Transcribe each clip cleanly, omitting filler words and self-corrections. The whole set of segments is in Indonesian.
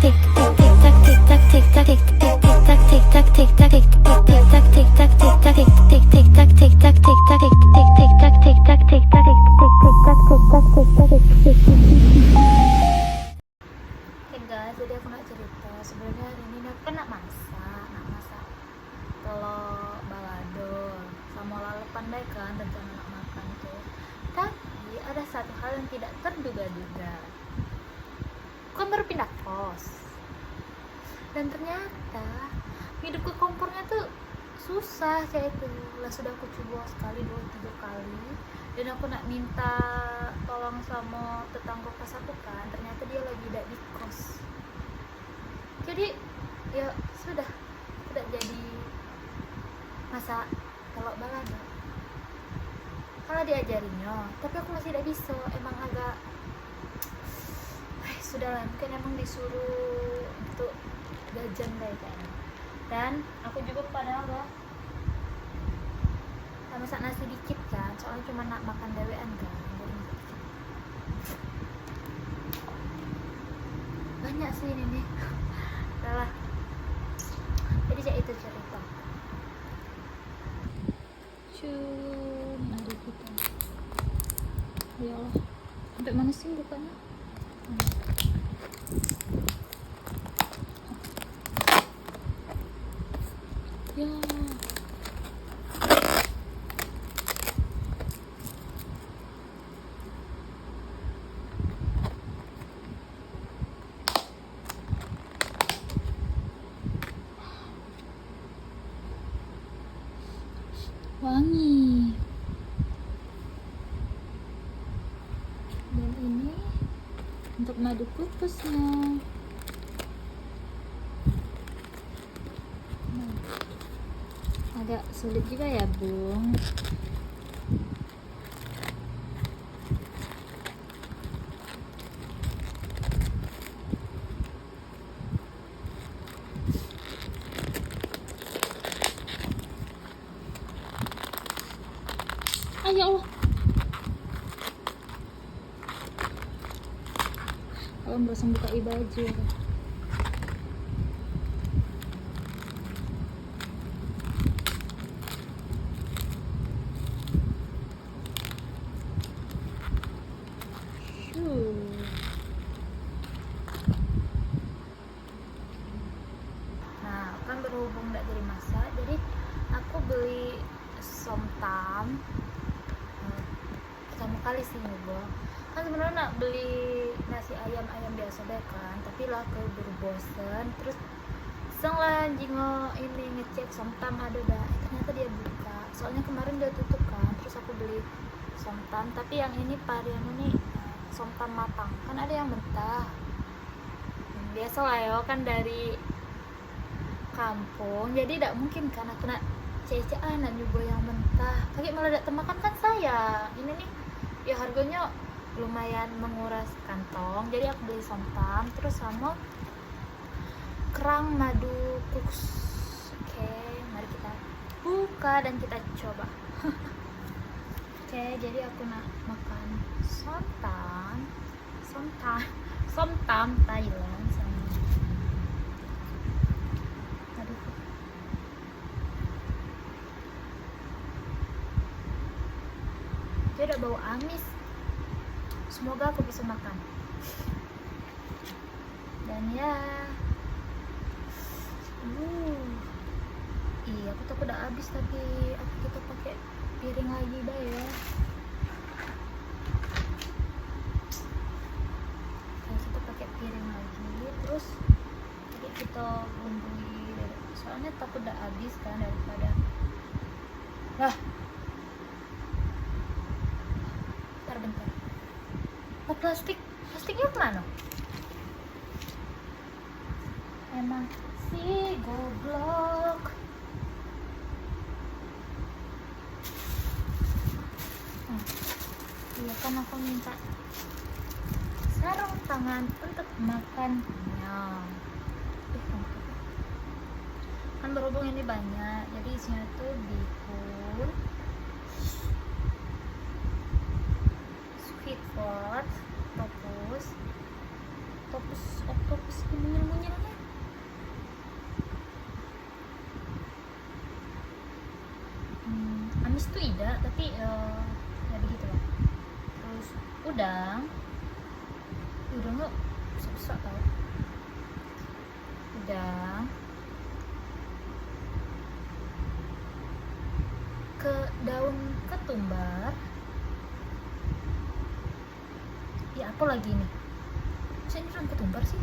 guys, jadi aku nak cerita. Sebenarnya hari ini aku kan nak masak telur balado sama lalapan pandai kan, rencana nak makan tuh. Tapi ada satu hal yang tidak terduga-duga. Aku kan baru pindah kos, dan ternyata hidup ke kompornya tuh susah kayak itu. Lah sudah aku coba sekali, 2-3 kali, dan aku nak minta tolong sama tetangga kos aku kan, ternyata dia lagi tidak di kos. Jadi ya sudah tidak jadi masak telur balado. Kalau diajarinya, tapi aku masih tidak bisa. Emang agak sudahlah, mungkin emang disuruh untuk jajan deh kayaknya. Dan aku juga padahal lah masak nasi dikit kan, soalnya cuma nak makan dewean kan, jadi masak dikit. Banyak sih ini nih. Salah. Jadi kayak itu cerita. Mari kita. Ya Allah, sampai mana sih bukanya? Ya. Wangi. Dan ini untuk madu kukusnya. Agak sulit juga ya, Bung. Ya Allah, kalau merasa buka baju. Nah, kan berhubung nggak jadi masak, jadi aku beli somtam. Pertama kali sih nyoba. Kan sebenarnya nak beli nasi ayam biasa deh kan, tapi lah keburu bosen. Terus iseng lah jingo ini ngecek somtam ada dah. Ternyata dia buka. Soalnya kemarin dia tutup kan. Terus aku beli somtam, tapi yang ini varian ini somtam matang. Kan ada yang mentah. Biasa lah ya, kan dari kampung, jadi tidak mungkin kan aku nak cecaan dan juga yang mentah. Tapi malah tidak temakan kan saya. Ini nih ya harganya lumayan menguras kantong, jadi aku beli somtam terus sama kerang madu kukus. Oke, mari kita buka dan kita coba. Oke, jadi aku nak makan somtam Thailand sama madu kukus. Dia udah bau amis. Semoga aku bisa makan. Dan ya, iya aku takut udah habis, tapi kita pakai piring lagi dah ya. Kita pakai piring lagi, terus jadi kita bumbui. Soalnya takut udah habis kan, daripada bentar. Oh, plastiknya mana? Emang si goblok. Iya kan aku minta sarung tangan untuk makannya. Kan berhubung ini banyak, jadi isinya tuh bihun, squid pot, octopus ini tuh tidak, tapi ya begitu lah. Terus udang nggak susah tau. Udang ke daun ketumbar. Ya apa lagi nih? Masa ini daun ketumbar sih?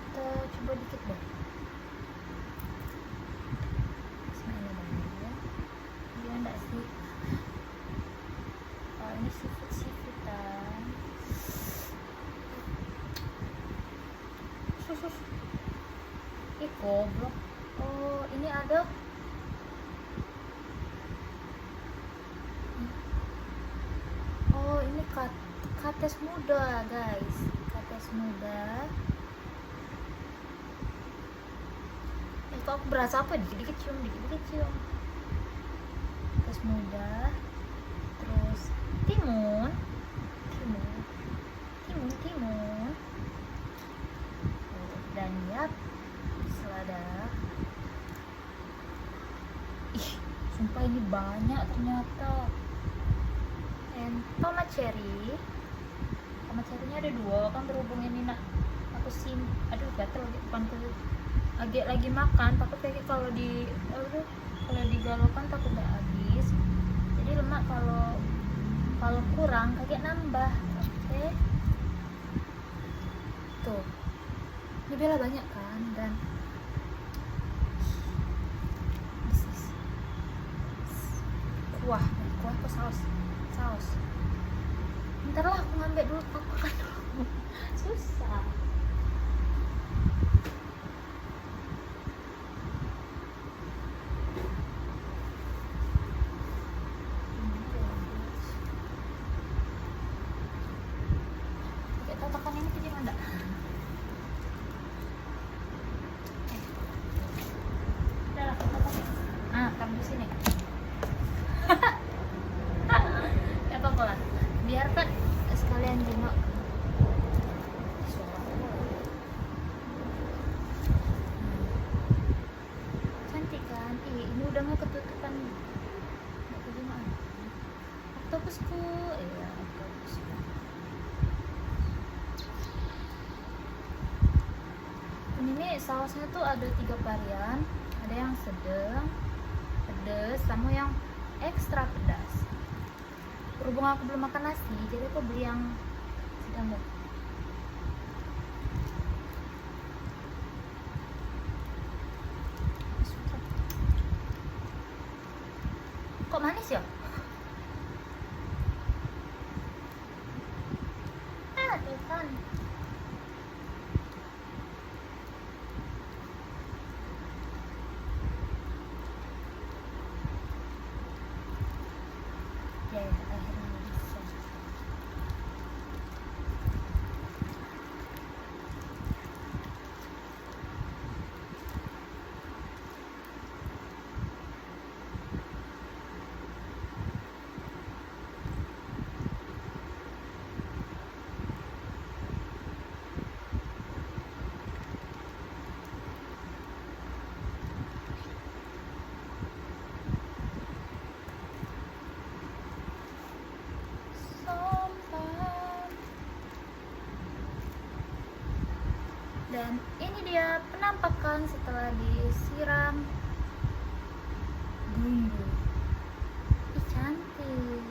Kita coba dikit deh. Bismillahirrahmanirrahim. Iya enggak sih? Oh ini seafood-seafoodan. Sus. Ih goblok. Oh ini ada. Oh ini kates muda guys, kates muda. Kok aku berasa apa, dikit-dikit cium. Kates muda. Terus timun. Dan yap, selada. Ih sumpah ini banyak ternyata. Tomat cherry. Tomat cherry-nya ada 2 kan, berhubung ini nak aku aduh gatel lagi depan tuh. Lagi makan takut kayak kalau digalaukan takut udah habis. Jadi lemak kalau kurang kayak nambah. Oke. Tuh. Ini Bella banyak kan, dan kuah ke saus. Bentar lah aku ngambil dulu, aku makan dulu. Susah. Oke, tatakan ini tuh gimana? Udah lah, tatakan. Taruh di sini. Gak apa-apa lah, biarkan sekalian jengok. Cantik kan? Ini udah mau ketutupan. Gak kejemaan. Oktopusku. Iya, oktopusku. Ini nih sausnya tuh ada 3 varian. Ada yang sedang, pedas, sama yang ekstra pedas. Berhubung aku belum makan nasi, jadi aku beli yang sedang. Kok manis ya? Tuhan. Ya, akhirnya bisa. Dan ini dia penampakan setelah disiram bumbu. Ih cantik.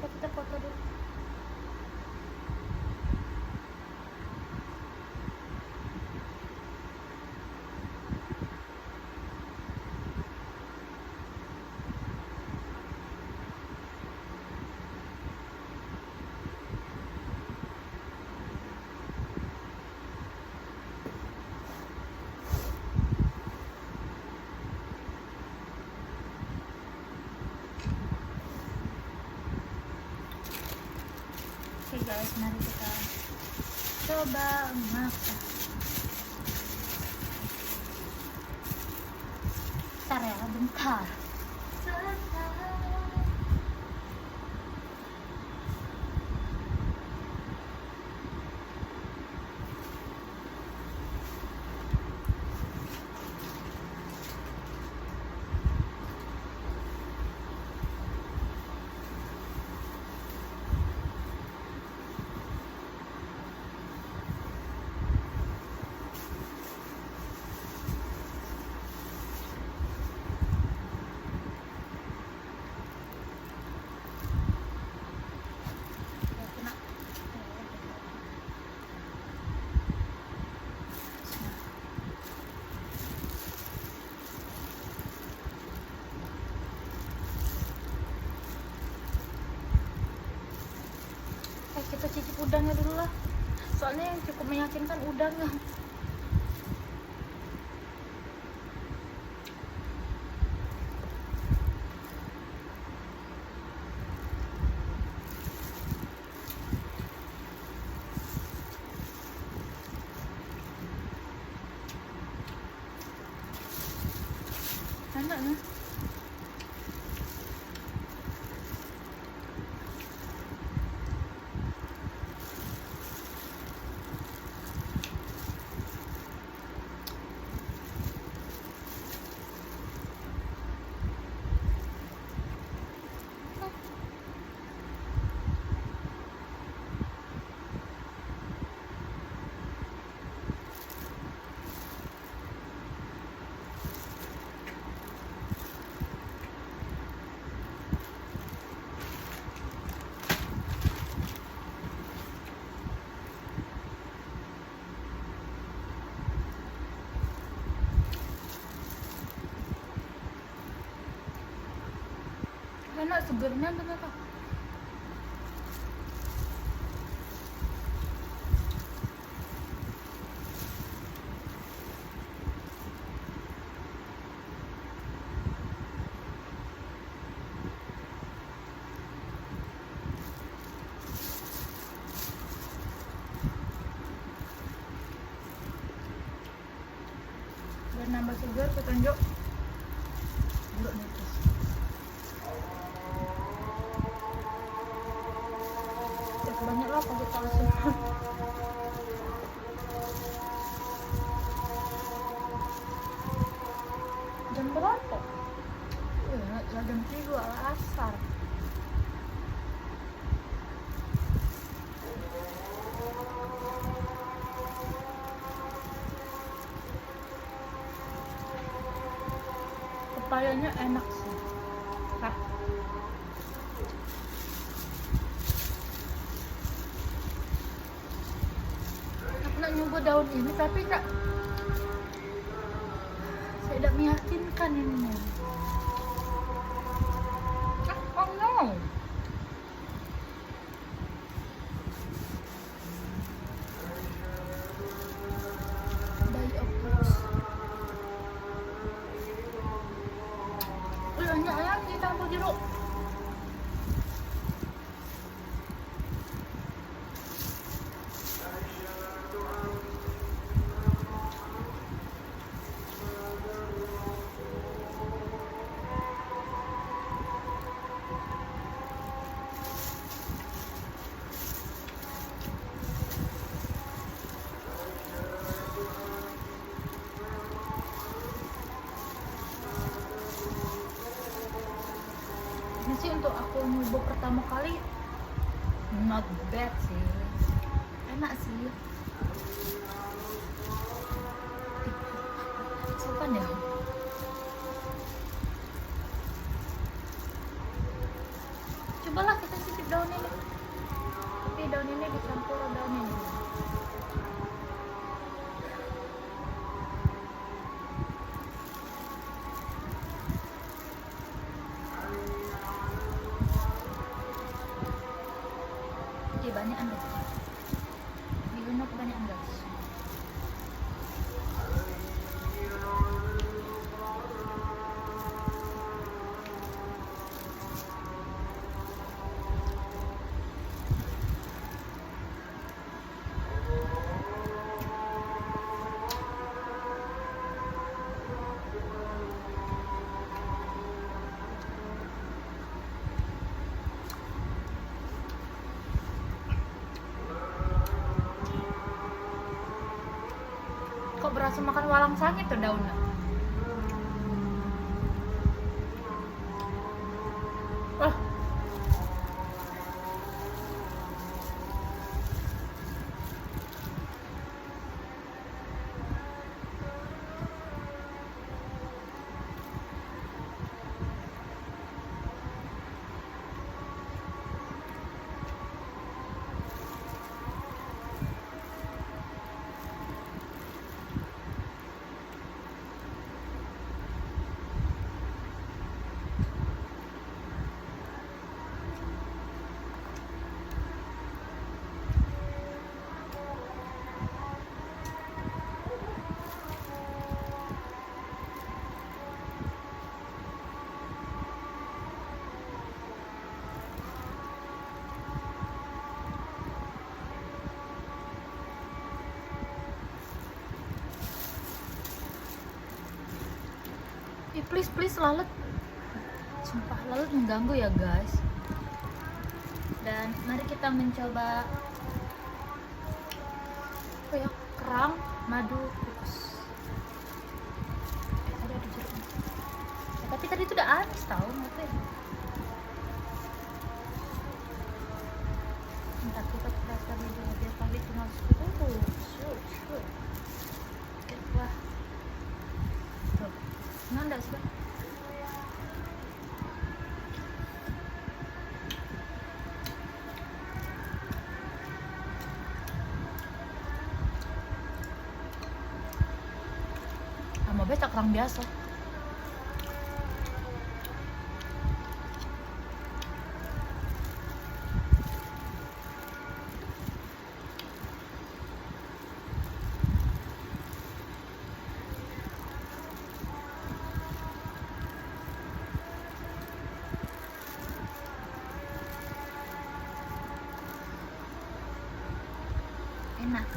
Coba kita foto dulu. Oke guys, mari kita coba masak. Bentar ya, bentar. kita cicip udangnya dulu lah, soalnya yang cukup meyakinkan udangnya. Enak nih. Enak segernya ternyata. Dan nambah seger petunjuk. Duduk nih. Banyak lah kalau kita langsung. Jam berapa? Ya, jam 3 asar. Pepayanya enak sih. Nah. Nak nyoba daun ini tapi saya tidak meyakinkan ini. Oh no. Banyak lagi campur jeruk. Ini sih untuk aku nyoba pertama kali not bad sih, enak sih. Sopan ya. Cobalah kita cicip daun ini, tapi daun ini dicampur daun ini. Banyak guys, diguna kebanyakan guys. Kok berasa makan walang sangit tuh daunnya. Wah. please lalat, sumpah lalat mengganggu ya guys. Dan mari kita mencoba apa ya, kerang madu kukus. Tadi ada jeruk. Tapi tadi itu udah habis tau, apa ya? Entah kita perasaan dulu biar kali kenal suhu. Sure. Wah. Tuh. Nggak sih. Sama becak kerang biasa. Enak.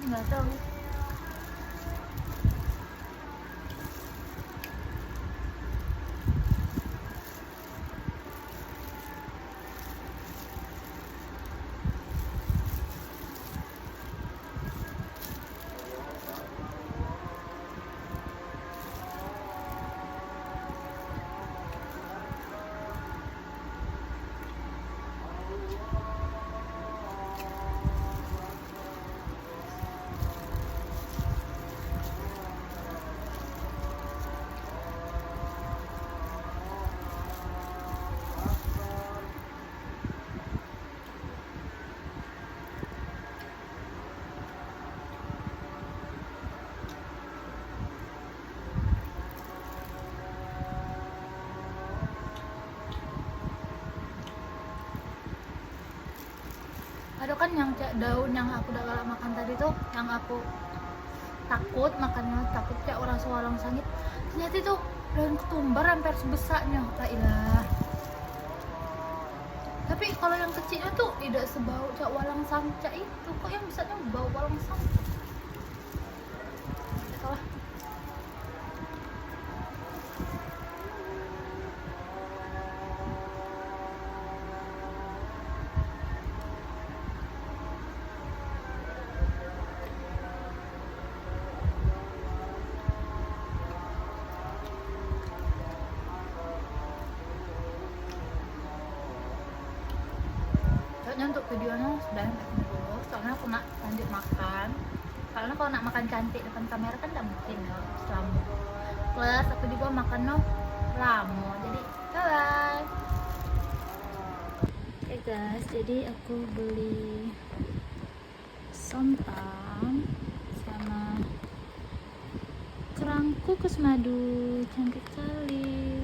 Nggak tahu. Ada kan yang daun yang aku udah galak makan tadi tuh, yang aku takut makannya, takut kayak orang sewalang sangit. Ternyata itu daun ketumbar hampir sebesarnya, la ilah. Tapi kalau yang kecilnya tuh tidak sebau cak walang samca itu, kok yang besarnya bau walang samca. Salah. Kayaknya untuk videonya sudah sampai sini dulu, soalnya aku nak lanjut makan. Karena kalau nak makan cantik depan kamera kan tidak mungkin ya, selama. Plus aku juga makan lamo, jadi bye bye. Oke guys, jadi aku beli sontang sama kerang kukus madu, cantik sekali.